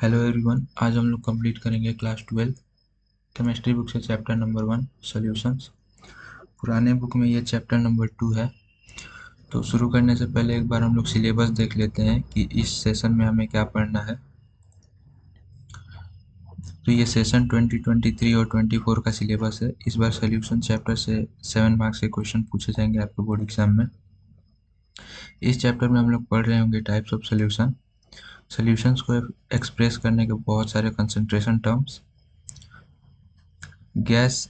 Hello everyone, आज हम लोग कंप्लीट करेंगे क्लास 12 केमिस्ट्री बुक से चैप्टर नंबर 1 सॉल्यूशंस। पुराने बुक में ये चैप्टर नंबर 2 है। तो शुरू करने से पहले एक बार हम लोग सिलेबस देख लेते हैं कि इस सेशन में हमें क्या पढ़ना है। तो ये सेशन 2023 और 24 का सिलेबस है। इस बार सॉल्यूशन चैप्टर से 7 मार्क्स के क्वेश्चन पूछे जाएंगे आपके बोर्ड एग्जाम में। इस चैप्टर में हम लोग पढ़ रहे होंगे टाइप्स ऑफ सॉल्यूशन, सॉल्यूशंस को एक्सप्रेस करने के बहुत सारे कंसंट्रेशन टर्म्स, गैस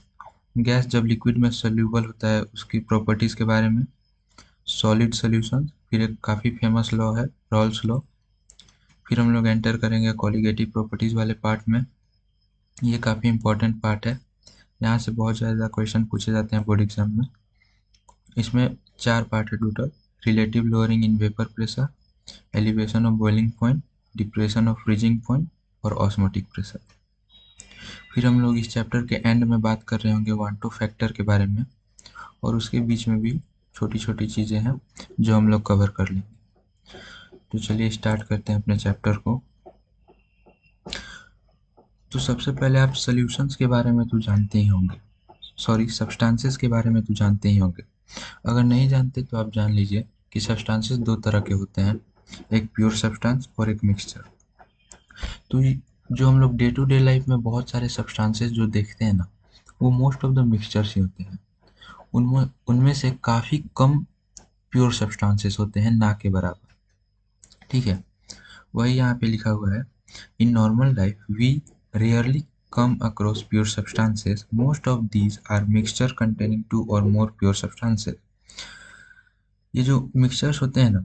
गैस जब लिक्विड में सोल्यूबल होता है उसकी प्रॉपर्टीज़ के बारे में, सॉलिड सॉल्यूशन, फिर एक काफ़ी फेमस लॉ है रॉल्स लॉ। फिर हम लोग एंटर करेंगे कॉलिगेटिव प्रॉपर्टीज़ वाले पार्ट में। ये काफ़ी इंपॉर्टेंट पार्ट है, यहाँ से बहुत ज़्यादा क्वेश्चन पूछे जाते हैं बोर्ड एग्जाम में। इसमें 4 पार्ट है total: relative lowering in vapour pressure, elevation of boiling point, depression of freezing point और ऑस्मोटिक प्रेशर। फिर हम लोग इस चैप्टर के एंड में बात कर रहे होंगे वांटो फैक्टर के बारे में, और उसके बीच में भी छोटी छोटी चीज़ें हैं जो हम लोग कवर कर लेंगे। तो चलिए स्टार्ट करते हैं अपने चैप्टर को। तो सबसे पहले आप सॉल्यूशंस के बारे में तो जानते ही होंगे, सॉरी सब्सटेंसेस के बारे में तो जानते ही होंगे। अगर नहीं जानते तो आप जान लीजिए कि सब्सटेंसेस दो तरह के होते हैं, एक प्योर सब्सटेंस और एक मिक्सचर। तो जो हम लोग डे टू डे लाइफ में बहुत सारे सब्सटेंसेस जो देखते हैं ना, वो मोस्ट ऑफ द मिक्सचर्स ही होते हैं। उनमें उनमें से काफ़ी कम प्योर सब्सटेंसेस होते हैं, ना के बराबर। ठीक है, वही यहाँ पे लिखा हुआ है, in normal life we rarely come across pure substances. Most of these are mixture containing two or more pure substances. ये जो मिक्सचर्स होते हैं ना,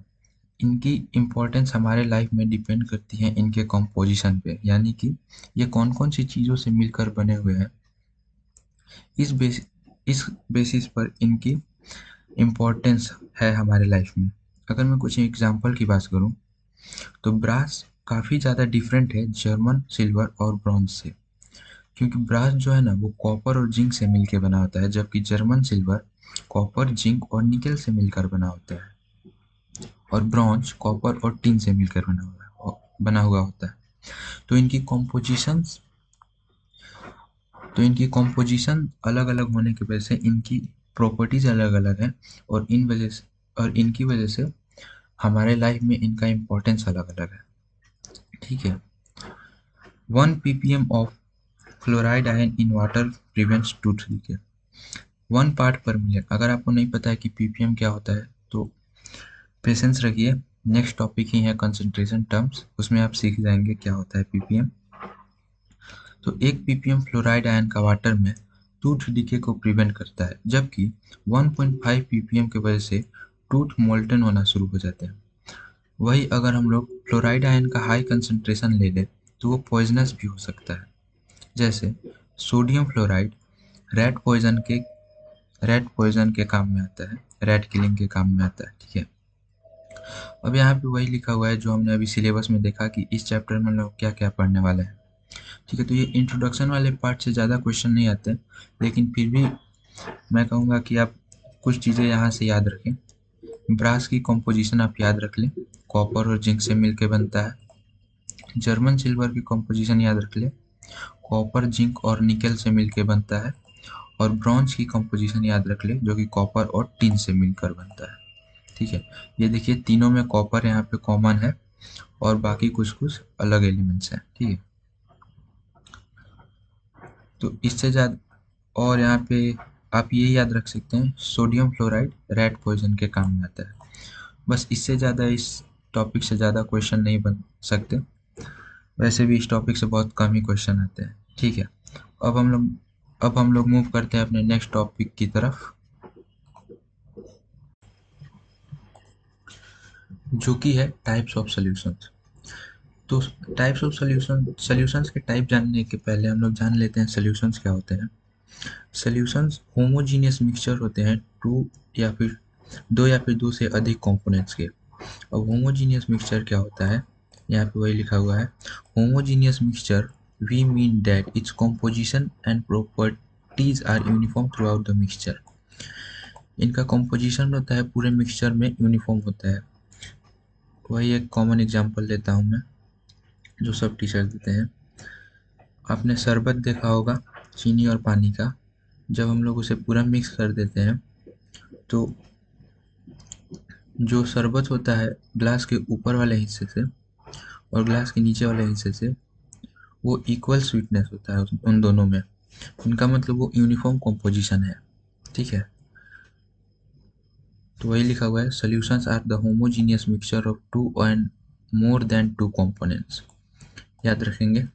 इनकी इम्पोर्टेंस हमारे लाइफ में डिपेंड करती है इनके कंपोजिशन पे, यानी कि ये कौन कौन सी चीज़ों से मिलकर बने हुए हैं। इस बेसिस पर इनकी इम्पोर्टेंस है हमारे लाइफ में। अगर मैं कुछ एग्जांपल की बात करूं तो ब्रास काफ़ी ज़्यादा डिफरेंट है जर्मन सिल्वर और ब्रॉन्ज से, क्योंकि ब्रास जो है ना वो कॉपर और जिंक से मिलकर बना होता है, जबकि जर्मन सिल्वर कॉपर, जिंक और निकल से मिलकर बना होता है, और ब्रॉन्ज कॉपर और टिन से मिलकर बना हुआ होता है। तो इनकी कॉम्पोजिशन अलग अलग होने की वजह से इनकी प्रॉपर्टीज अलग अलग हैं, और इनकी वजह से हमारे लाइफ में इनका इम्पोर्टेंस अलग अलग है। ठीक है, 1 ppm of fluoride ion in water prevents tooth decay, 1 part पर मिलियन। अगर आपको नहीं पता है कि ppm क्या होता है तो पेशेंस रखिए, नेक्स्ट टॉपिक ही है कंसंट्रेशन टर्म्स, उसमें आप सीख जाएंगे क्या होता है ppm। तो 1 ppm फ्लोराइड आयन का वाटर में टूथ डीके को प्रिवेंट करता है, जबकि 1.5 ppm की वजह से टूथ मोल्टन होना शुरू हो जाते हैं। वही अगर हम लोग फ्लोराइड आयन का हाई कंसंट्रेशन ले लें तो वो पॉइजनस भी हो सकता है, जैसे सोडियम फ्लोराइड रैट पॉइजन के काम में आता है, रैट किलिंग के काम में आता है। ठीक है, अब यहाँ पे वही लिखा हुआ है जो हमने अभी सिलेबस में देखा कि इस चैप्टर में लोग क्या क्या पढ़ने वाले हैं। ठीक है, तो ये इंट्रोडक्शन वाले पार्ट से ज़्यादा क्वेश्चन नहीं आते, लेकिन फिर भी मैं कहूँगा कि आप कुछ चीज़ें यहाँ से याद रखें। ब्रास की कॉम्पोजिशन आप याद रख लें, कॉपर और जिंक से मिलकर बनता है। जर्मन सिल्वर की कॉम्पोजिशन याद रख लें, कॉपर, जिंक और निकल से मिलकर बनता है। और ब्रॉन्ज की कॉम्पोजिशन याद रख लें, जो कि कॉपर और टिन से मिलकर बनता है। ठीक है, ये देखिए तीनों में कॉपर यहाँ पे कॉमन है और बाकी कुछ कुछ अलग एलिमेंट्स हैं। ठीक है, तो इससे ज़्यादा और यहाँ पे आप ये याद रख सकते हैं, सोडियम फ्लोराइड रैट पॉइजन के काम में आता है। बस इससे ज़्यादा इस टॉपिक से ज़्यादा क्वेश्चन नहीं बन सकते, वैसे भी इस टॉपिक से बहुत कम ही क्वेश्चन आते हैं। ठीक है, अब हम लोग मूव करते हैं अपने नेक्स्ट टॉपिक की तरफ, जो कि है टाइप्स ऑफ सॉल्यूशंस। तो टाइप्स ऑफ सॉल्यूशंस के टाइप जानने के पहले हम लोग जान लेते हैं सॉल्यूशंस क्या होते हैं। सॉल्यूशंस होमोजीनियस मिक्सचर होते हैं दो या फिर दो से अधिक कंपोनेंट्स के। अब होमोजीनियस मिक्सचर क्या होता है, यहाँ पे वही लिखा हुआ है, homogeneous mixture we mean that its composition and properties are uniform throughout the mixture. इनका कंपोजिशन होता है पूरे मिक्सचर में यूनिफॉर्म होता है। वही एक कॉमन एग्जांपल लेता हूँ मैं, जो सब टीचर देते हैं। आपने शरबत देखा होगा चीनी और पानी का, जब हम लोग उसे पूरा मिक्स कर देते हैं तो जो शरबत होता है ग्लास के ऊपर वाले हिस्से से और ग्लास के नीचे वाले हिस्से से, वो इक्वल स्वीटनेस होता है उन दोनों में। इनका मतलब वो यूनिफॉर्म कॉम्पोजिशन है। ठीक है, तो वही लिखा हुआ है, solutions are the homogeneous mixture of two and more than two components. याद रखेंगे।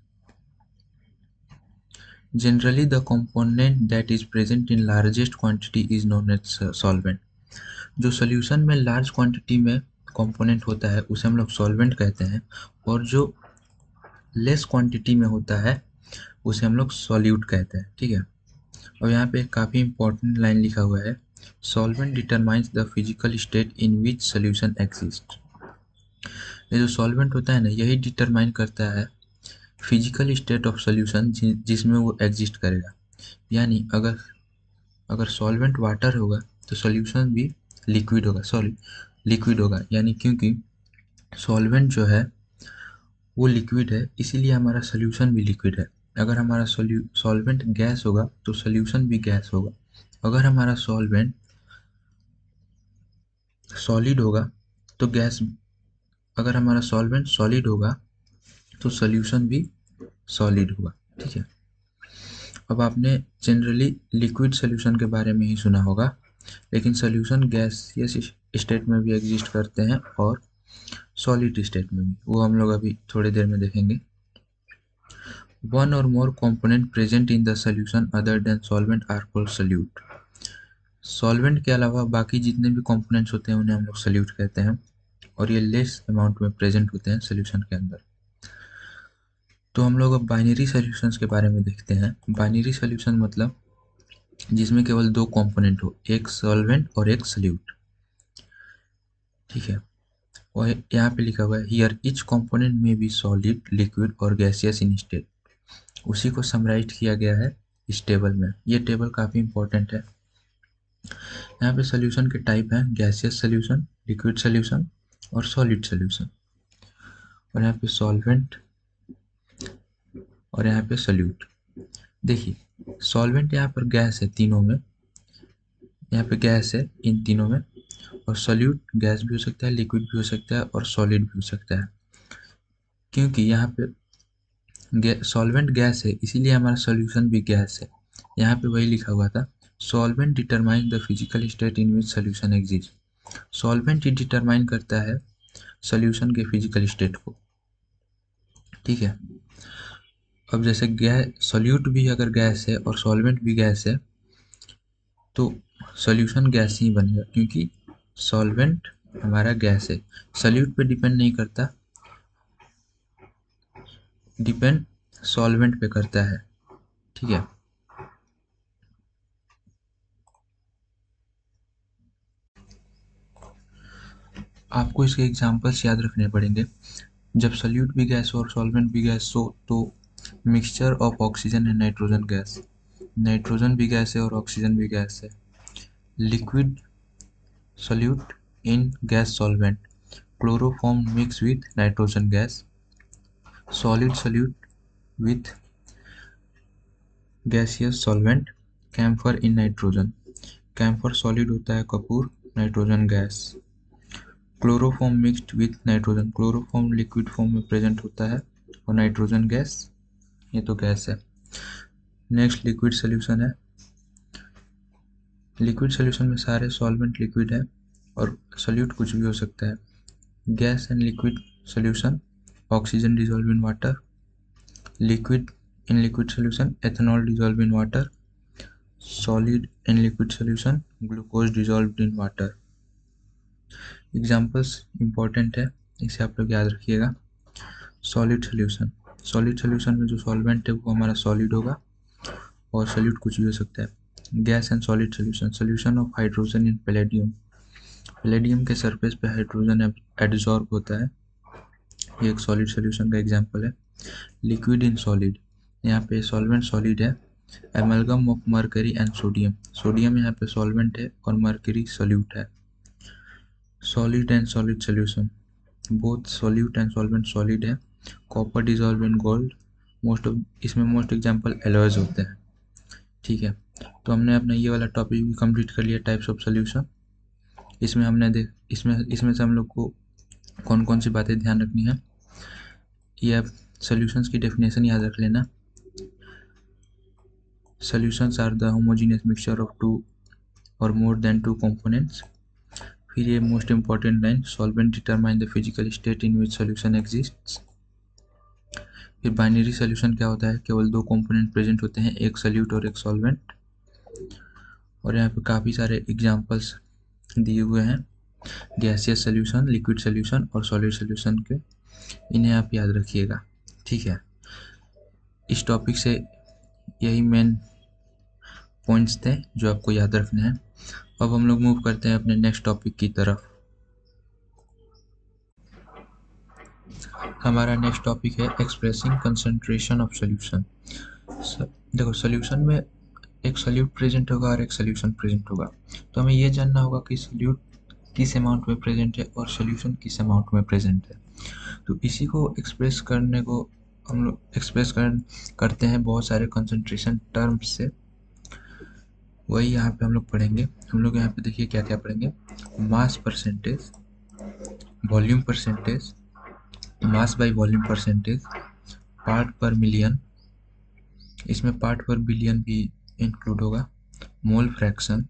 Generally the component that is present in largest quantity is known as solvent. जो सॉल्यूशन में लार्ज क्वांटिटी में कंपोनेंट होता है उसे हम लोग सॉल्वेंट कहते हैं, और जो लेस क्वांटिटी में होता है उसे हम लोग सॉल्यूट कहते हैं। ठीक है, और यहाँ पे एक काफ़ी इंपॉर्टेंट लाइन लिखा हुआ है, solvent determines the physical state in which solution exist. ये जो सॉल्वेंट होता है ना, यही डिटरमाइन करता है फिजिकल स्टेट ऑफ सॉल्यूशन जिसमें वो एग्जिस्ट करेगा। यानी अगर अगर सॉल्वेंट वाटर होगा तो सॉल्यूशन भी लिक्विड होगा, सॉरी लिक्विड होगा। यानी क्योंकि सॉल्वेंट जो है वो लिक्विड है, इसीलिए हमारा सॉल्यूशन भी लिक्विड है। अगर हमारा सॉल्वेंट गैस होगा तो सॉल्यूशन भी गैस होगा। अगर हमारा सॉल्वेंट सॉलिड होगा तो गैस, अगर हमारा सॉल्वेंट सॉलिड होगा तो सॉल्यूशन भी सॉलिड होगा। ठीक है, अब आपने जनरली लिक्विड सॉल्यूशन के बारे में ही सुना होगा, लेकिन सॉल्यूशन गैसियस स्टेट में भी एग्जिस्ट करते हैं और सॉलिड स्टेट में भी, वो हम लोग अभी थोड़ी देर में देखेंगे। One or more component present in the solution other than solvent are called solute. Solvent के अलावा बाकी जितने भी कंपोनेंट्स होते हैं उन्हें हम लोग सॉल्यूट कहते हैं, और ये लेस अमाउंट में प्रेजेंट होते हैं सॉल्यूशन के अंदर। तो हम लोग अब बाइनरी सॉल्यूशंस के बारे में देखते हैं। बाइनरी सॉल्यूशन मतलब जिसमें केवल दो कंपोनेंट हो, एक सॉल्वेंट और एक सॉल्यूट। ठीक है, और यहाँ पे लिखा हुआ है हियर ईच कंपोनेंट में बी सॉलिड, लिक्विड और गैसियस इन स्टेट। उसी को समराइज किया गया है इस टेबल में। ये टेबल काफ़ी इंपॉर्टेंट है। यहाँ पे सॉल्यूशन के टाइप हैं, गैसियस सॉल्यूशन, लिक्विड सॉल्यूशन और सॉलिड सॉल्यूशन। और यहाँ पे सॉल्वेंट और यहाँ पे सॉल्यूट। देखिए सॉल्वेंट यहाँ पर गैस है तीनों में, यहाँ पे गैस है इन तीनों में, और सॉल्यूट गैस भी हो सकता है, लिक्विड भी हो सकता है और सॉलिड भी हो सकता है। क्योंकि यहाँ पे सॉल्वेंट गैस है इसीलिए हमारा सॉल्यूशन भी गैस है। यहाँ पे वही लिखा हुआ था, solvent determine the physical state in which solution exist. Solvent he determine करता है सॉल्यूशन के फिजिकल स्टेट को। ठीक है, अब जैसे गैस सॉल्यूट भी अगर गैस है और सॉल्वेंट भी गैस है तो सॉल्यूशन गैस ही बनेगा, क्योंकि सॉल्वेंट हमारा गैस है, सॉल्यूट पे डिपेंड नहीं करता, डिपेंड सॉल्वेंट पे करता है। ठीक है, आपको इसके एग्जांपल्स याद रखने पड़ेंगे। जब सॉल्यूट भी गैस हो और सॉल्वेंट भी गैस हो तो mixture of oxygen and nitrogen gas, nitrogen भी गैस है और ऑक्सीजन भी गैस है। Liquid solute in gas solvent, chloroform mix with nitrogen gas. Solid solute with gaseous solvent, camphor in nitrogen. Camphor solid होता है, कपूर nitrogen gas. Chloroform mixed with nitrogen, chloroform liquid form में present होता है और nitrogen gas, ये तो gas है। नेक्स्ट लिक्विड सोल्यूशन है। लिक्विड सोल्यूशन में सारे सॉल्वेंट लिक्विड है और सोल्यूट कुछ भी हो सकता है। Gas and liquid solution, oxygen dissolve in water. Liquid in liquid solution, ethanol dissolved in water. Solid in liquid solution, glucose dissolved in water. Examples important है, इसे आप लोग याद रखिएगा। सॉलिड सोल्यूशन, सॉलिड सोल्यूशन में जो सॉल्वेंट है वो हमारा सॉलिड होगा और सॉल्यूट कुछ भी हो सकता है। Gas and solid solution, solution of hydrogen in palladium, palladium के सरफेस पे हाइड्रोजन एडजॉर्ब होता है, ये एक सॉलिड सोल्यूशन का एग्जाम्पल है। लिक्विड इन सॉलिड, यहाँ पे सॉल्वेंट सॉलिड है, amalgam of mercury and sodium, sodium यहाँ पे सॉल्वेंट है और मर्करी सॉल्यूट है। Solid and solid solution, both solute and solvent solid है, कॉपर डिजॉल्व इन गोल्ड, इसमें मोस्ट एग्जाम्पल एलॉयज होते हैं। ठीक है, तो हमने अपना ये वाला टॉपिक भी कंप्लीट कर लिया, टाइप्स ऑफ सोल्यूशन। इसमें हमने इसमें से हम लोग को कौन कौन सी बातें ध्यान रखनी है, ये आप सोल्यूशंस की डेफिनेशन याद रख लेना। Solutions are the homogeneous mixture of two और मोर देन टू कंपोनेंट्स। फिर ये most important line, solvent determine the physical state in which solution exists. फिर बाइनरी सोल्यूशन क्या होता है, केवल दो कंपोनेंट प्रेजेंट होते हैं, एक सोल्यूट और एक सॉल्वेंट। और यहाँ पे काफ़ी सारे एग्जांपल्स दिए हुए हैं, गैसियस सोल्यूशन, लिक्विड सोल्यूशन और सॉलिड सोल्यूशन के, इन्हें आप याद रखिएगा। ठीक है, इस टॉपिक से यही मेन पॉइंट्स थे जो आपको याद रखने हैं। अब हम लोग मूव करते हैं अपने नेक्स्ट टॉपिक की तरफ। हमारा नेक्स्ट टॉपिक है एक्सप्रेसिंग कंसंट्रेशन ऑफ सोल्यूशन। देखो, सोल्यूशन में एक सोल्यूट प्रेजेंट होगा और एक सोल्यूशन प्रेजेंट होगा, तो हमें ये जानना होगा कि सोल्यूट किस अमाउंट में प्रेजेंट है और सोल्यूशन किस अमाउंट में प्रेजेंट है। तो इसी को एक्सप्रेस करने को हम लोग करते हैं बहुत सारे कंसंट्रेशन टर्म्स से। वही यहाँ पे हम लोग पढ़ेंगे। हम लोग यहाँ पे देखिए क्या क्या पढ़ेंगे, mass percentage, volume percentage, mass by volume percentage, part पर मिलियन, इसमें पार्ट पर बिलियन भी इंक्लूड होगा, मोल फ्रैक्शन,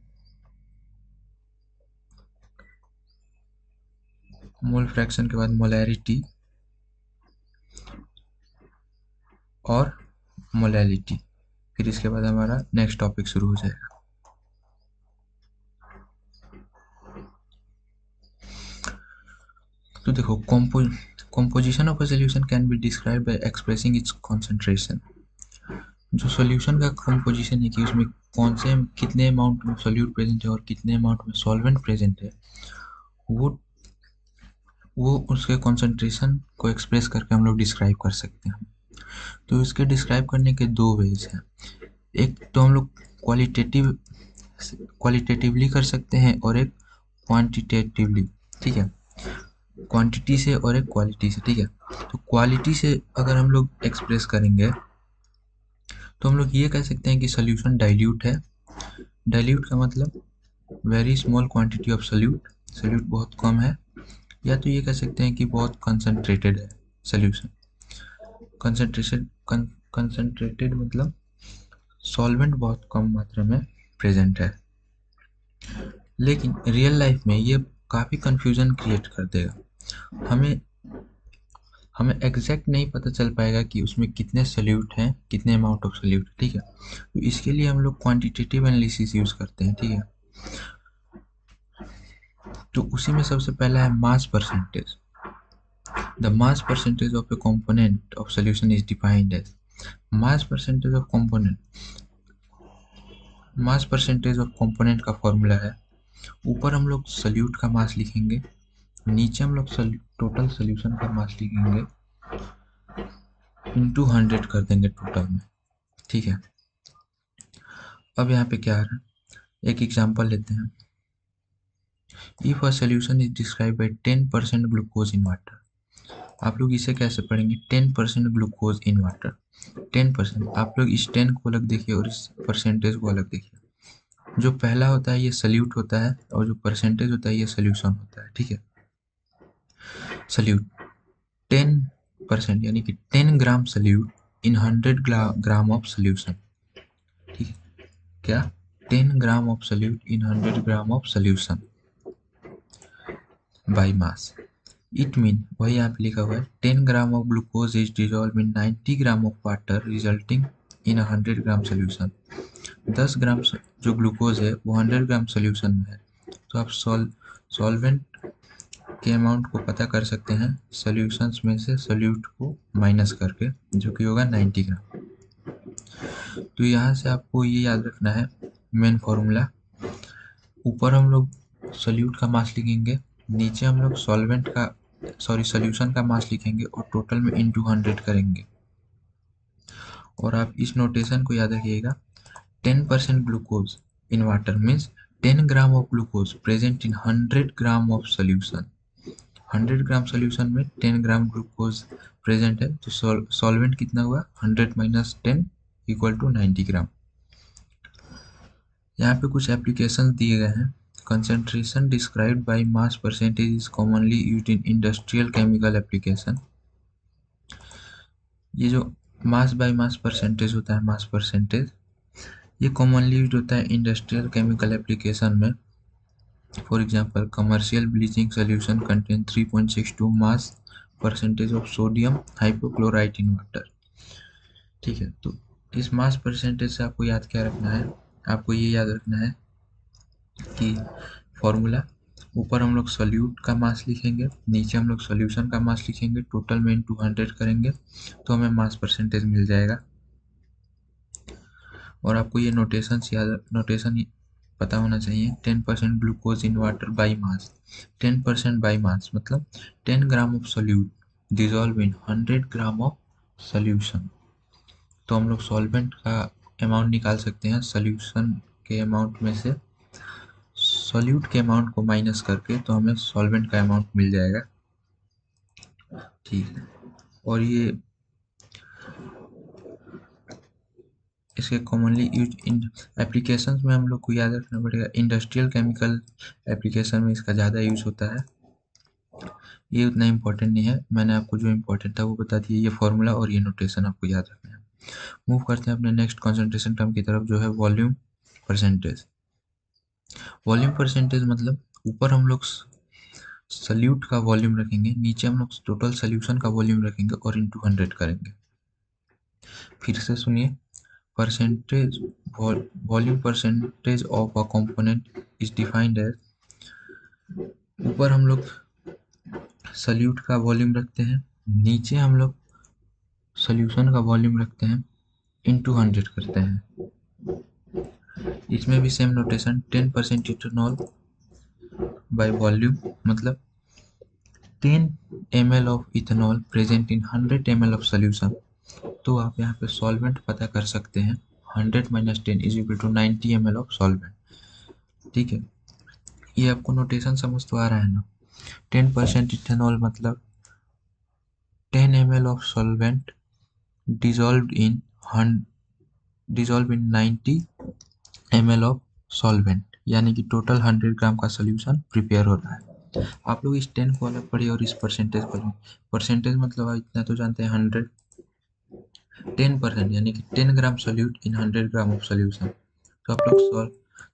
मोल फ्रैक्शन के बाद मोलैरिटी और मोलैलिटी। फिर इसके बाद हमारा नेक्स्ट टॉपिक शुरू हो जाएगा। तो देखो, composition of a solution can be describe by expressing it's concentration. जो सॉल्यूशन का कंपोजिशन है कि उसमें कौन से कितने अमाउंट में सॉल्यूट प्रेजेंट है और कितने अमाउंट में सॉल्वेंट प्रेजेंट है, वो उसके कंसंट्रेशन को एक्सप्रेस करके हम लोग डिस्क्राइब कर सकते हैं। तो इसके डिस्क्राइब करने के दो वेज हैं। एक तो हम लोग क्वालिटेटिवली कर सकते हैं और एक क्वांटिटेटिवली। ठीक है, क्वांटिटी से और एक क्वालिटी से। ठीक है, तो क्वालिटी से अगर हम लोग एक्सप्रेस करेंगे तो हम लोग ये कह सकते हैं कि सोल्यूशन डाइल्यूट है। डाइल्यूट का मतलब very small quantity of solute, solute बहुत कम है। या तो ये कह सकते हैं कि बहुत कंसंट्रेटेड है सोल्यूशन। कंसंट्रेटेड मतलब सॉल्वेंट बहुत कम मात्रा में प्रेजेंट है। लेकिन रियल लाइफ में ये काफ़ी कंफ्यूजन क्रिएट कर देगा। हमें एग्जैक्ट नहीं पता चल पाएगा कि उसमें कितने सोल्यूट हैं, कितने अमाउंट ऑफ सोल्यूट। ठीक है, तो इसके लिए हम लोग क्वांटिटेटिव एनालिसिस यूज़ करते हैं। ठीक है, तो उसी में सबसे पहला है mass percentage. The mass percentage of A component of solution is defined as mass percentage of component. Mass percentage of component का फॉर्मूला है, ऊपर हम लोग सोल्यूट का मास लिखेंगे, नीचे हम लोग टोटल सोल्यूशन का मास लिखेंगे, इंटू 100 कर देंगे टोटल में। ठीक है, अब यहाँ पे क्या आ रहा है, एक एग्जांपल लेते हैं। If a solution is describe by 10% glucose in water. आप लोग इसे कैसे पढ़ेंगे, 10% ग्लूकोज इन वाटर। 10%, आप लोग इस 10 को अलग देखिए और इस परसेंटेज को अलग देखिए। जो पहला होता है ये सल्यूट होता है और जो परसेंटेज होता है ये सोल्यूशन होता है। ठीक है, सल्यूट 10% यानी कि 10 gram solute in 100 gram of solution. ठीक है, क्या 10 gram of solute in 100 gram of solution by mass. It mean वही यहाँ पे लिखा हुआ है, 10 gram of glucose is dissolve in 90 gram of water resulting in 100 gram solution. 10 gram जो ग्लूकोज है वो 100 ग्राम सोल्यूशन में है, तो आप सॉल्वेंट के अमाउंट को पता कर सकते हैं सोल्यूशंस में से सोल्यूट को माइनस करके, जो कि होगा 90 ग्राम। तो यहाँ से आपको ये याद रखना है मेन फॉर्मूला, ऊपर हम लोग सोल्यूट का मास लिखेंगे, नीचे हम लोग सोल्यूशन का मास लिखेंगे और टोटल में इंटू 100 करेंगे। और आप इस नोटेशन को याद रखिएगा, 10% glucose in water means 10 gram of glucose present in 100 gram of solution. 100 gram solution में 10 ग्राम ग्लूकोज प्रेजेंट है, तो सॉल्वेंट कितना हुआ, 100 माइनस 10 इक्वल टू 90 ग्राम। यहाँ पे कुछ एप्लीकेशन दिए गए हैं। Concentration described by mass percentage is commonly used in industrial chemical application. ये जो मास बाय मास परसेंटेज होता है, मास परसेंटेज, ये कॉमनली यूज होता है इंडस्ट्रियल केमिकल एप्लीकेशन में। For example, commercial bleaching solution contain 3.62 mass percentage of sodium hypochlorite in water. ठीक है, तो इस मास परसेंटेज से आपको याद क्या रखना है, आपको ये याद रखना है कि फॉर्मूला, ऊपर हम लोग सोल्यूट का मास लिखेंगे, नीचे हम लोग सोल्यूशन का मास लिखेंगे, टोटल में इनटू 100 करेंगे तो हमें मास परसेंटेज मिल जाएगा। और आपको ये नोटेशन पता होना चाहिए। 10% glucose in water by mass, 10% by mass मतलब 10 gram of solute dissolve in 100 gram of solution. तो हम लोग सॉल्वेंट का अमाउंट निकाल सकते हैं सोल्यूशन के अमाउंट में से, सोल्यूट के अमाउंट को माइनस करके, तो हमें सॉल्वेंट का अमाउंट मिल जाएगा। ठीक है, और ये इसके कॉमनली यूज इन एप्लीकेशंस में हम लोग को याद रखना पड़ेगा। इंडस्ट्रियल केमिकल एप्लीकेशन में इसका ज़्यादा यूज होता है, ये उतना इम्पोर्टेंट नहीं है। मैंने आपको जो इम्पोर्टेंट था वो बता दिया। ये फॉर्मूला और ये नोटेशन आपको याद रखना है। मूव करते हैं अपने नेक्स्ट कॉन्सेंट्रेशन टर्म की तरफ, जो है वॉल्यूम परसेंटेज। वॉल्यूम परसेंटेज मतलब ऊपर हम लोग सल्यूट का वॉल्यूम रखेंगे, नीचे हम लोग टोटल सोल्यूशन का वॉल्यूम रखेंगे और इंटू 100 करेंगे। फिर से सुनिए, percentage volume percentage of a component is defined as, ऊपर हम लोग सल्यूट का वॉल्यूम रखते हैं, नीचे हम लोग सॉल्यूशन का वॉल्यूम रखते हैं, इंटू 100 करते हैं। इसमें भी same notation, 10% ethanol by volume मतलब 10 ml of ethanol present in 100 ml of solution. तो आप यहाँ पे सॉल्वेंट पता कर सकते हैं, 100 minus 10 is equal to 90 ml of solvent. ठीक है, ये आपको नोटेशन समझ तो आ रहा है ना। 10% इथेनॉल मतलब 10 ml of solvent dissolved in dissolved in 90 ml of solvent, यानी कि टोटल 100 ग्राम का सोल्यूशन प्रिपेयर हो रहा है। आप लोग इस 10 को अलग पढ़िए और इस परसेंटेज को अलग। परसेंटेज मतलब आप इतना तो जानते हैं, 100 10% यानी कि 10 gram solute in 100 gram of solution. तो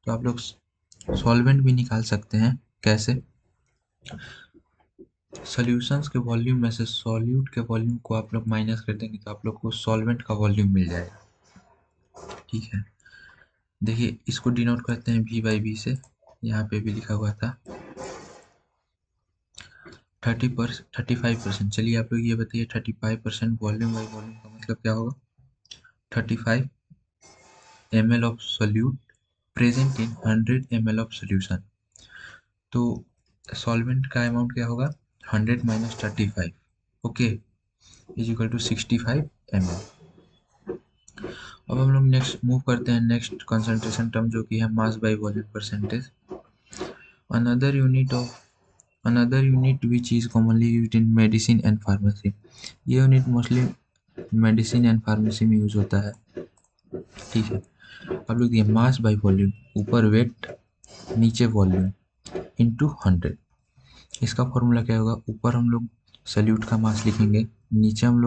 आप लोग सॉल्वेंट भी निकाल सकते हैं। कैसे? सॉल्यूशंस के वॉल्यूम में से सॉल्यूट के वॉल्यूम को आप लोग माइनस कर देंगे तो आप लोग को सॉल्वेंट का वॉल्यूम मिल जाएगा। ठीक है, देखिए इसको डिनोट करते हैं V बाई V से, यहाँ पे भी लिखा हुआ था 35%। चलिए आप लोग ये बताइए 35% वॉल्यूम बाई वॉल्यूम का मतलब क्या होगा? 35 ml of solute present in 100 ml of solution. तो सॉल्वेंट का अमाउंट क्या होगा? 100 minus 35, okay, is equal to 65 ml। अब हम लोग नेक्स्ट मूव करते हैं नेक्स्ट कंसंट्रेशन टर्म, जो कि है mass by volume percentage. Another unit which is commonly used in medicine and pharmacy। ये unit mostly medicine and pharmacy में यूज होता है। ठीक है, अब लोग ये मास बाय वॉल्यूम, ऊपर वेट नीचे वॉल्यूम इंटू 100। इसका फॉर्मूला क्या होगा? ऊपर हम लोग सल्यूट का मास लिखेंगे, नीचे हम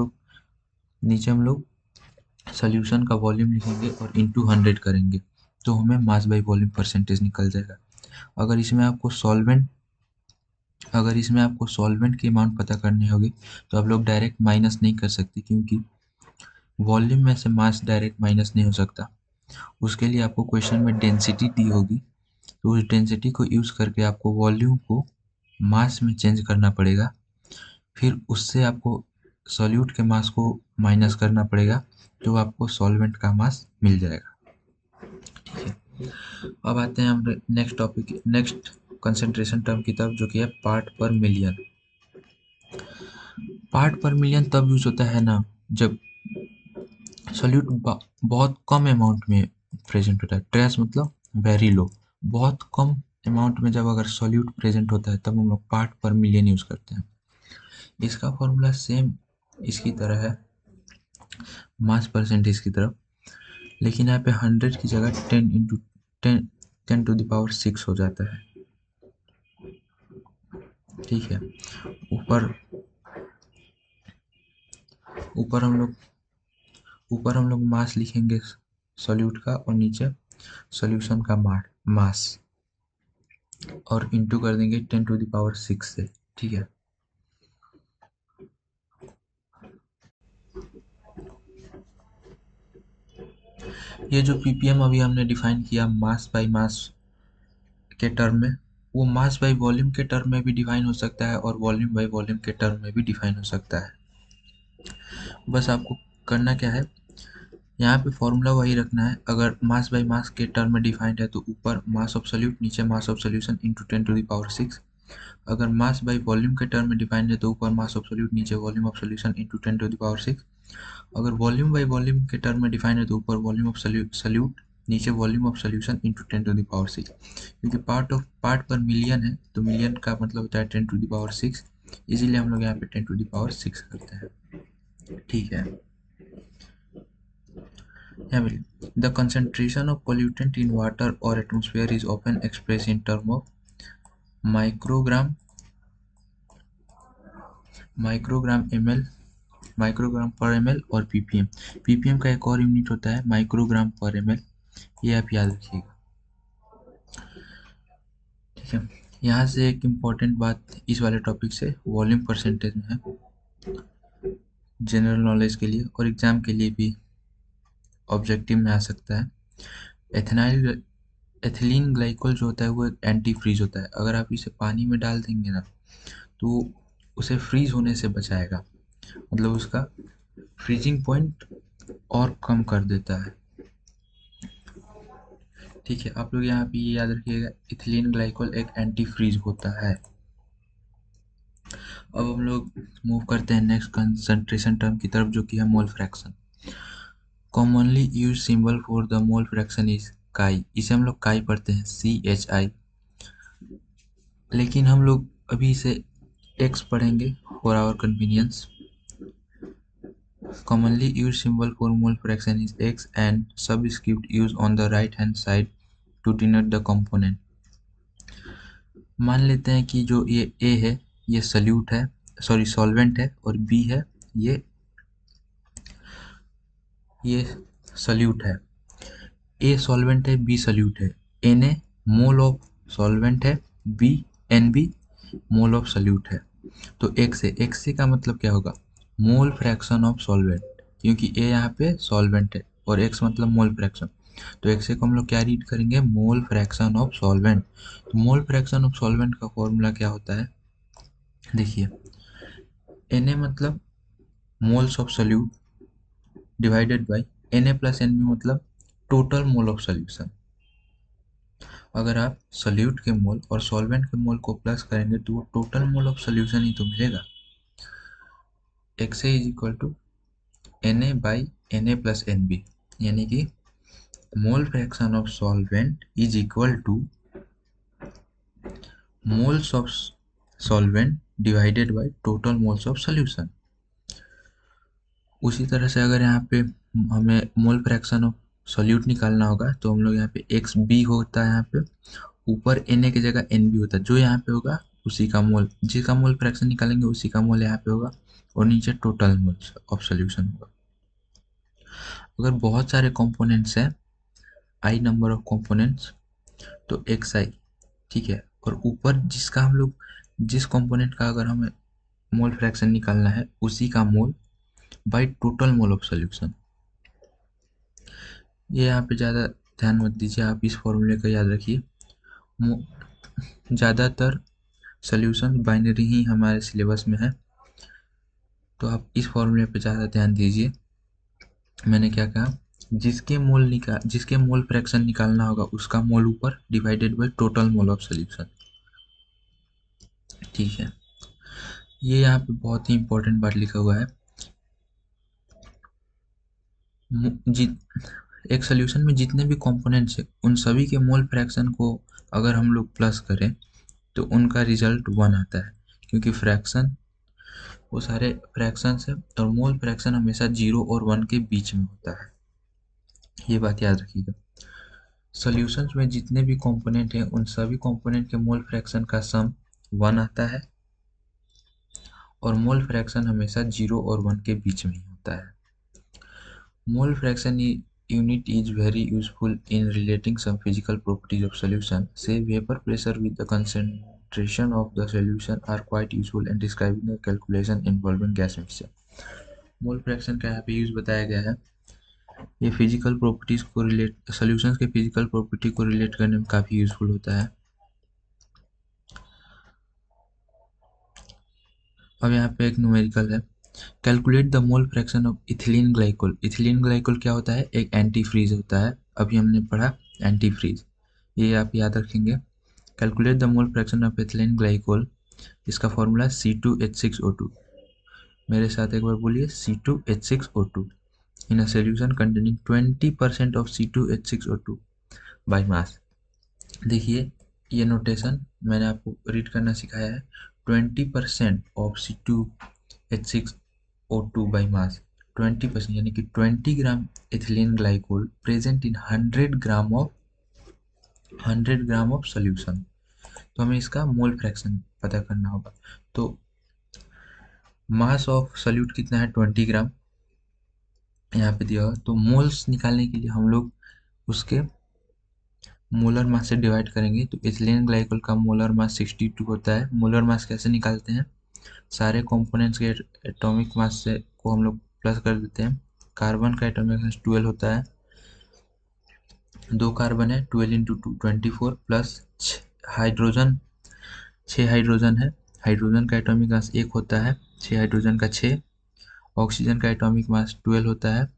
लोग सोल्यूशन का वॉल्यूम लिखेंगे और इंटू 100 करेंगे तो हमें मास बाय वॉल्यूम परसेंटेज निकल जाएगा। अगर इसमें आपको सॉल्वेंट की अमाउंट पता करनी होगी तो आप लोग डायरेक्ट माइनस नहीं कर सकते, क्योंकि वॉल्यूम में से मास डायरेक्ट माइनस नहीं हो सकता। उसके लिए आपको क्वेश्चन में डेंसिटी दी होगी, तो उस डेंसिटी को यूज़ करके आपको वॉल्यूम को मास में चेंज करना पड़ेगा, फिर उससे आपको सॉल्यूट के मास को माइनस करना पड़ेगा, तो आपको सॉल्वेंट का मास मिल जाएगा। ठीक है, अब आते हैं हम नेक्स्ट कंसंट्रेशन टर्म की तरफ, जो कि है पार्ट पर मिलियन। पार्ट पर मिलियन तब यूज होता है ना, जब सॉल्यूट बहुत कम अमाउंट में प्रेजेंट होता है। ट्रेस मतलब वेरी लो, बहुत कम अमाउंट में जब अगर सॉल्यूट प्रेजेंट होता है तब हम लोग पार्ट पर मिलियन यूज करते हैं। इसका फॉर्मूला सेम इसकी तरह है, मास परसेंटेज की तरफ, लेकिन यहाँ पे 100 की जगह 10 × 10 हो जाता है। ठीक है। ऊपर ऊपर हम लोग ऊपर हम लोग मास लिखेंगे सॉल्यूट का, और नीचे सॉल्यूशन का मास, और इंटू कर देंगे 10⁶ से। ठीक है। ये जो ppm अभी हमने डिफाइन किया मास बाय मास के टर्म में, वो मास बाय वॉल्यूम के टर्म में भी डिफाइन हो सकता है और वॉल्यूम बाय वॉल्यूम के टर्म में भी डिफाइन हो सकता है। बस आपको करना क्या है, यहाँ पे फॉर्मूला वही रखना है। अगर मास बाय मास के टर्म में डिफाइंड है तो ऊपर मास ऑफ सॉल्यूट, नीचे मास ऑफ सॉल्यूशन इंटू 10⁶। अगर मास बाय वॉल्यूम के टर्म में डिफाइंड है तो ऊपर मास ऑफ सॉल्यूट, नीचे वॉल्यूम ऑफ सॉल्यूशन इंटू 10⁶। अगर वॉल्यूम बाय वॉल्यूम के टर्म में डिफाइंड है तो ऊपर वॉल्यूम ऑफ सॉल्यूट, नीचे वॉल्यूम ऑफ सॉल्यूशन इंटू 10⁶। क्योंकि पार्ट पर मिलियन है तो मिलियन का मतलब होता है 10⁶, इसीलिए हम लोग यहाँ पे 10⁶ करते हैं। ठीक है। यहाँ पे the concentration of pollutant in water or atmosphere is often express in term of microgram ml, microgram per ml और ppm। ppm का एक और यूनिट होता है माइक्रोग्राम पर ml, ये आप याद रखिएगा। ठीक है। यहाँ से एक इम्पॉर्टेंट बात इस वाले टॉपिक से वॉल्यूम परसेंटेज में है, जनरल नॉलेज के लिए और एग्जाम के लिए भी ऑब्जेक्टिव में आ सकता है। एथिलीन ग्लाइकोल जो होता है वो एक एंटी फ्रीज होता है। अगर आप इसे पानी में डाल देंगे ना तो उसे फ्रीज होने से बचाएगा, मतलब उसका फ्रीजिंग पॉइंट और कम कर देता है। ठीक है। आप लोग यहाँ पे ये याद रखिएगा, इथिलीन ग्लाइकोल एक एंटी फ्रीज होता है। अब हम लोग मूव करते हैं नेक्स्ट कंसंट्रेशन टर्म की तरफ, जो कि है mole fraction. Commonly use symbol for the mole fraction is काई। इसे हम लोग काई पढ़ते हैं, CHI, लेकिन हम लोग अभी इसे एक्स पढ़ेंगे for our convenience. Commonly used symbol for mole fraction is X and subscript used on the right hand side to denote the component। मान लेते हैं कि जो ये A है ये सॉल्यूट है, सॉरी सॉल्वेंट है, और B है ये सॉल्यूट है। A सॉल्वेंट है, B सॉल्यूट है। Na मोल ऑफ सॉल्वेंट है, Nb मोल ऑफ सॉल्यूट है। तो Xa का मतलब क्या होगा, मोल फ्रैक्शन ऑफ सॉल्वेंट, क्योंकि A यहाँ पे सॉल्वेंट है और X मतलब मोल फ्रैक्शन। तो Xa को हम लोग क्या रीड करेंगे, मोल फ्रैक्शन ऑफ सॉल्वेंट। तो मोल फ्रैक्शन ऑफ सॉल्वेंट का फॉर्मूला क्या होता है, देखिए, Na मतलब moles of solute divided by Na plus Nb मतलब टोटल मोल ऑफ सॉल्यूशन। अगर आप सॉल्यूट के मोल और सॉल्वेंट के मोल को प्लस करेंगे तो वो टोटल मोल ऑफ सॉल्यूशन ही तो मिलेगा। Xa is equal to Na by Na plus Nb, यानी कि mole fraction of solvent is equal to moles of solvent divided by total moles of solution. उसी तरह से अगर यहाँ पे हमें मोल फ्रैक्शन ऑफ सॉल्यूट निकालना होगा तो हम लोग यहाँ पे XB होता है, यहाँ पे ऊपर Na की जगह Nb होता है, जो यहाँ पे होगा उसी का मोल, जिसका मोल फ्रैक्शन निकालेंगे उसी का मोल यहाँ पे होगा, और नीचे टोटल मोल्स ऑफ सॉल्यूशन होगा। अगर बहुत सारे कंपोनेंट्स हैं, I नंबर ऑफ कंपोनेंट्स, तो Xi, ठीक है, और ऊपर जिसका हम लोग जिस कंपोनेंट का अगर हमें मोल फ्रैक्शन निकालना है उसी का mole by total mole of solution. ये यहाँ पे ज़्यादा ध्यान मत दीजिए, आप इस फॉर्मूले का याद रखिए। ज़्यादातर सॉल्यूशन बाइनरी ही हमारे सिलेबस में है, तो आप इस फॉर्मूले पे ज़्यादा ध्यान दीजिए। मैंने क्या कहा, जिसके मोल फ्रैक्शन निकालना होगा उसका मोल ऊपर divided by total mole of solution. ठीक है। ये यहाँ पे बहुत ही इंपॉर्टेंट बात लिखा हुआ है, एक सॉल्यूशन में जितने भी कंपोनेंट्स हैं उन सभी के मोल फ्रैक्शन को अगर हम लोग प्लस करें तो उनका रिजल्ट 1 आता है, क्योंकि फ्रैक्शन वो सारे फ्रैक्शंस है, और मोल फ्रैक्शन हमेशा 0 और 1 के बीच में होता है, ये बात याद रखिएगा। सॉल्यूशंस में जितने भी कंपोनेंट हैं उन सभी कंपोनेंट के मोल फ्रैक्शन का सम 1 आता है, और मोल फ्रैक्शन हमेशा 0 और 1 के बीच में ही होता है। Mole fraction unit is very useful in relating some physical properties of solution. Say vapor pressure with the concentration of the solution are quite useful in describing the calculation involving gas mixture. Mole fraction का यहाँ पे use बताया गया है, ये physical properties को relate solutions के physical property को रिलेट करने में काफ़ी यूजफुल होता है। अब यहाँ पे एक न्यूमेरिकल है, calculate the mole fraction of ethylene glycol. Ethylene glycol क्या होता है? एक एंटी फ्रीज होता है, अभी हमने पढ़ा एंटी फ्रीज, ये आप याद रखेंगे। Calculate the mole fraction of ethylene glycol, इसका फॉर्मूला C2H6O2। मेरे साथ एक बार बोलिए, C2H6O2 in a solution containing 20% of C2H6O2 by mass. देखिए ये नोटेशन मैंने आपको रीड करना सिखाया है, 20% ऑफ C2H6O2 बाई मास, 20% यानी कि 20 gram ethylene glycol present in 100 gram of solution. तो हमें इसका मोल फ्रैक्शन पता करना होगा। तो मास ऑफ सोल्यूट कितना है? 20 ग्राम यहाँ पे दिया हुआ। तो मोल्स निकालने के लिए हम लोग उसके मोलर मास से डिवाइड करेंगे। तो एथिलीन ग्लाइकोल का मोलर मास 62 होता है। मोलर मास कैसे निकालते हैं? सारे कंपोनेंट्स के एटॉमिक मास से को हम लोग प्लस कर देते हैं। कार्बन का एटॉमिक मास 12 होता है, 2 कार्बन है, 12 इंटू 2 24 प्लस हाइड्रोजन 6 हाइड्रोजन है। हाइड्रोजन का एटॉमिक मास 1 होता है, 6 हाइड्रोजन का 6। ऑक्सीजन का एटॉमिक मास 12 होता है,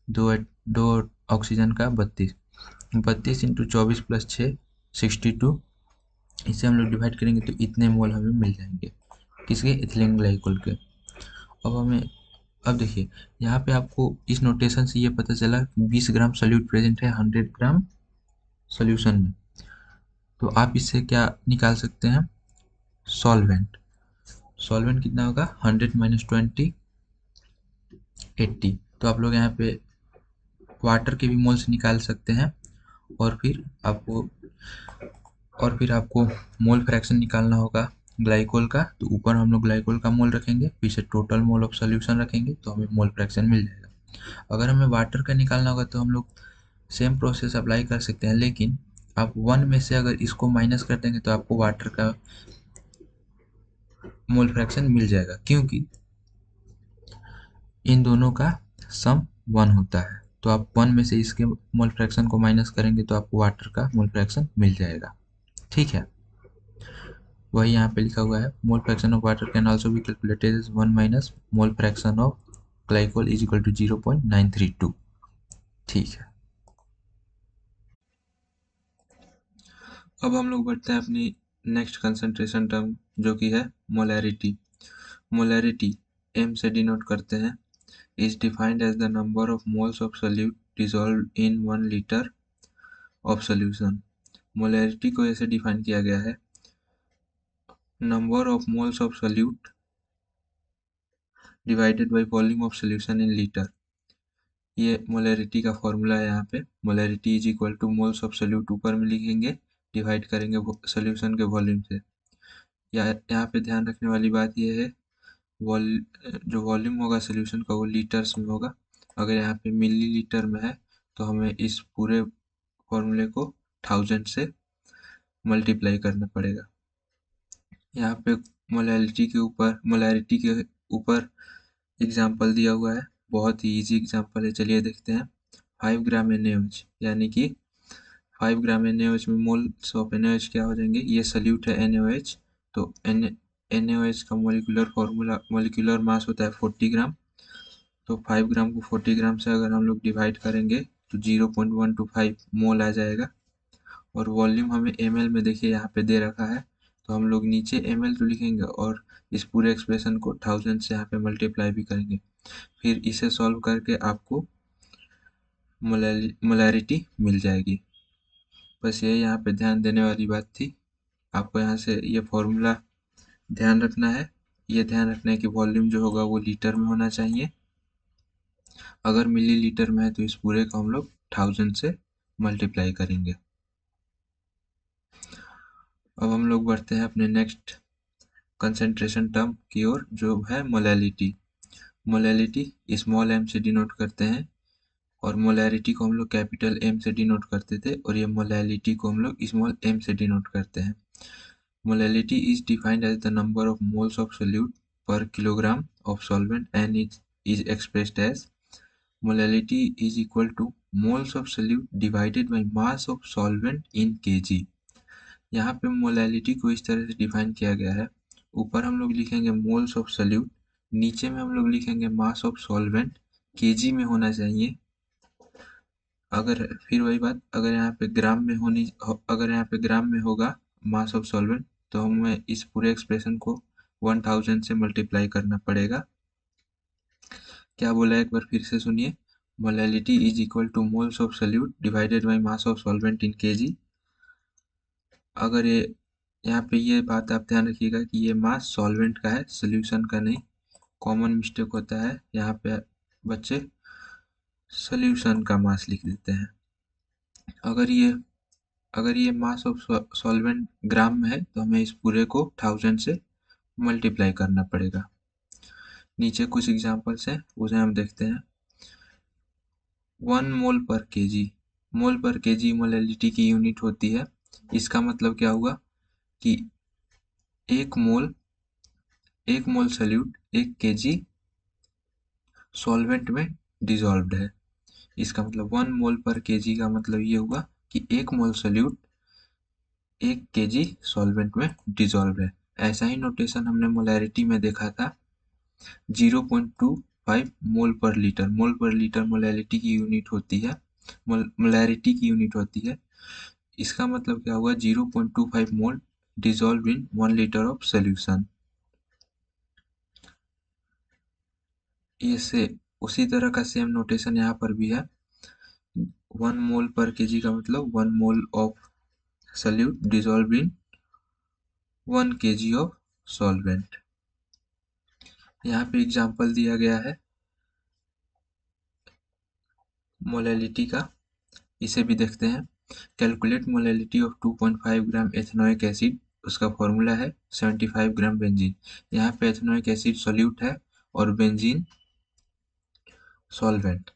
दो ऑक्सीजन का 32, 32 इंटू 24 प्लस 6 62। इसे हम लोग डिवाइड करेंगे तो इतने मोल हमें मिल जाएंगे, किसके? इथिलीन ग्लाइकोल के। अब देखिए यहाँ पे आपको इस नोटेशन से ये पता चला कि 20 ग्राम सोल्यूट प्रेजेंट है 100 ग्राम सोल्यूशन में। तो आप इससे क्या निकाल सकते हैं? सॉल्वेंट। सॉल्वेंट कितना होगा? 100 माइनस 20 80। तो आप लोग यहाँ पे वाटर के भी मोल्स निकाल सकते हैं, और फिर आपको मोल फ्रैक्शन निकालना होगा ग्लाइकोल का। तो ऊपर हम लोग ग्लाइकोल का मोल रखेंगे, पीछे टोटल मोल ऑफ सोल्यूशन रखेंगे, तो हमें मोल फ्रैक्शन मिल जाएगा। अगर हमें वाटर का निकालना होगा तो हम लोग सेम प्रोसेस अप्लाई कर सकते हैं, लेकिन आप 1 में से अगर इसको माइनस कर देंगे तो आपको वाटर का मोल फ्रैक्शन मिल जाएगा, क्योंकि इन दोनों का सम 1 होता है। तो आप 1 में से इसके मोल फ्रैक्शन को माइनस करेंगे तो आपको वाटर का मोल फ्रैक्शन मिल जाएगा। ठीक है, वही यहाँ पे लिखा हुआ है, mole fraction of water can also be calculated as 1 minus mole fraction of glycol is equal to 0.932। ठीक है, अब हम लोग बढ़ते हैं अपनी नेक्स्ट कंसंट्रेशन टर्म, जो कि है मोलैरिटी। मोलैरिटी एम से डिनोट करते हैं, is defined as the number of moles of solute dissolve in 1 litre of solution. Molarity को ऐसे डिफाइन किया गया है, number of moles of solute divided by volume of solution in litre. ये molarity का फॉर्मूला है। यहाँ पे molarity is equal to moles of solute ऊपर में लिखेंगे, डिवाइड करेंगे सोल्यूशन के वॉल्यूम से। यहाँ पे ध्यान रखने वाली बात यह है, वॉल जो वॉल्यूम होगा सोल्यूशन का वो लीटर्स में होगा। अगर यहाँ पे मिलीलीटर में है तो हमें इस पूरे फॉर्मूले को 1000 से मल्टीप्लाई करना पड़ेगा। यहाँ पे मोलैरिटी के ऊपर एग्जाम्पल दिया हुआ है, बहुत ही इजी एग्जाम्पल है, चलिए देखते हैं। 5 ग्राम NaOH, यानी कि 5 ग्राम NaOH में मोल्स ऑफ NaOH क्या हो जाएंगे? ये सल्यूट है NaOH, तो NaOH का मोलिकुलर मास होता है 40 ग्राम। तो 5 ग्राम को 40 ग्राम से अगर हम लोग डिवाइड करेंगे तो 0.125 मोल आ जाएगा। और वॉल्यूम हमें ml में देखिए यहाँ पे दे रखा है, तो हम लोग नीचे ml तो लिखेंगे और इस पूरे एक्सप्रेशन को 1000 से यहाँ पे मल्टीप्लाई भी करेंगे। फिर इसे सॉल्व करके आपको मोलैरिटी मिल जाएगी। बस ये यहाँ पे ध्यान देने वाली बात थी, आपको यहाँ से ये फॉर्मूला ध्यान रखना है। ये ध्यान रखना है कि वॉल्यूम जो होगा वो लीटर में होना चाहिए। अगर मिलीलीटर में है तो इस पूरे को हम लोग 1000 से मल्टीप्लाई करेंगे। अब हम लोग बढ़ते हैं अपने नेक्स्ट कंसंट्रेशन टर्म की ओर, जो है मोलैलिटी। मोलैलिटी स्मॉल m से डिनोट करते हैं, और मोलैरिटी को हम लोग कैपिटल M से डिनोट करते थे, और ये मोलैलिटी को हम लोग स्मॉल m से डिनोट करते हैं। Molality is defined as the number of moles of solute per kilogram of solvent and it is expressed as molality is equal to moles of solute divided by mass of solvent in kg. यहाँ पे molality को इस तरह से define किया गया है, ऊपर हम लोग लिखेंगे मोल्स ऑफ सोल्यूट, नीचे में हम लोग लिखेंगे मास ऑफ सॉल्वेंट, केजी में होना चाहिए। अगर फिर वही बात, अगर यहाँ पे ग्राम में अगर यहाँ पे ग्राम में होगा मास ऑफ सॉल्वेंट, तो हमें इस पूरे एक्सप्रेशन को 1000 से मल्टीप्लाई करना पड़ेगा। क्या बोला है एक बार फिर से सुनिए, molality is equal to moles of solute divided by mass of solvent in KG. अगर ये यहाँ पे ये बात आप ध्यान रखिएगा कि ये मास सॉल्वेंट का है, सोल्यूशन का नहीं। कॉमन मिस्टेक होता है यहाँ पे, बच्चे सोल्यूशन का मास लिख देते हैं। अगर ये मास ऑफ सॉल्वेंट ग्राम में है तो हमें इस पूरे को 1000 से मल्टीप्लाई करना पड़ेगा। नीचे कुछ एग्जांपल्स हैं, उसे हम देखते हैं। 1 मोल पर केजी, मोल पर केजी मोलैलिटी की यूनिट होती है। इसका मतलब क्या हुआ कि एक मोल सोल्यूट 1 केजी सॉल्वेंट में डिसॉल्व्ड है। इसका मतलब 1 मोल पर केजी का मतलब ये हुआ कि 1 मोल सोल्यूट 1 केजी सॉल्वेंट में डिसॉल्व है। ऐसा ही नोटेशन हमने मोलैरिटी में देखा था, 0.25 मोल पर लीटर। मोल पर लीटर मोलैरिटी की यूनिट होती है, मोलैरिटी की यूनिट होती है। इसका मतलब क्या हुआ, 0.25 mole dissolve in 1 litre of solution. ये उसी तरह का सेम नोटेशन यहाँ पर भी है। 1 मोल पर केजी का मतलब 1 mole of solute dissolve in 1 KG of solvent. यहाँ पे एग्जांपल दिया गया है मोलैलिटी का, इसे भी देखते हैं। Calculate molality of 2.5 gram ethanoic acid, उसका फॉर्मूला है 75 ग्राम बेंजीन। यहाँ पे एथेनोइक एसिड सॉल्यूट है और बेंजीन सॉल्वेंट।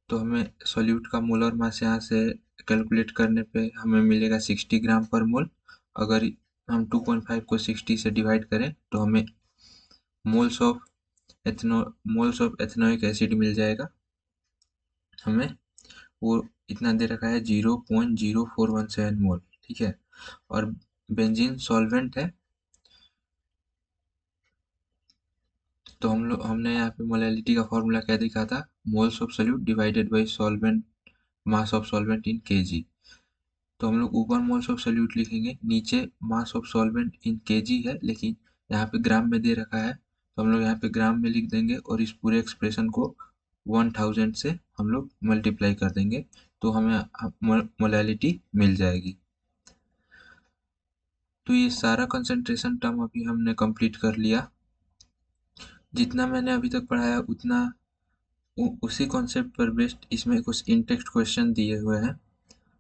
तो हमें सॉल्यूट का मोलर मास यहाँ से कैलकुलेट करने पे हमें मिलेगा 60 ग्राम पर मोल। अगर हम 2.5 को 60 से डिवाइड करें तो हमें मोल्स ऑफ एथेनोइक एसिड मिल जाएगा। हमें वो इतना दे रखा है 0.0417 मोल, ठीक है। और बेंजीन सॉल्वेंट है, तो हमने यहाँ पे मोलैलिटी का फॉर्मूला क्या दिखा था, moles of solute divided bye solvent mass of solvent in KG. तो हम लोग ऊपर मोल्स ऑफ सोल्यूट लिखेंगे, नीचे मास ऑफ सॉल्वेंट इन केजी है, लेकिन यहाँ पे ग्राम में दे रखा है, तो हम लोग यहाँ पे ग्राम में लिख देंगे और इस पूरे एक्सप्रेशन को 1000 से हम लोग मल्टीप्लाई कर देंगे, तो हमें मोलैलिटी मिल जाएगी। तो ये सारा कंसंट्रेशन टर्म अभी हमने कंप्लीट कर लिया। जितना मैंने अभी तक पढ़ाया उतना उसी कॉन्सेप्ट पर बेस्ड इसमें कुछ इन टेक्स्ट क्वेश्चन दिए हुए हैं।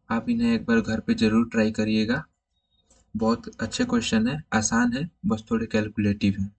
आप इन्हें एक बार घर पे ज़रूर ट्राई करिएगा। बहुत अच्छे क्वेश्चन है, आसान है, बस थोड़े कैलकुलेटिव हैं।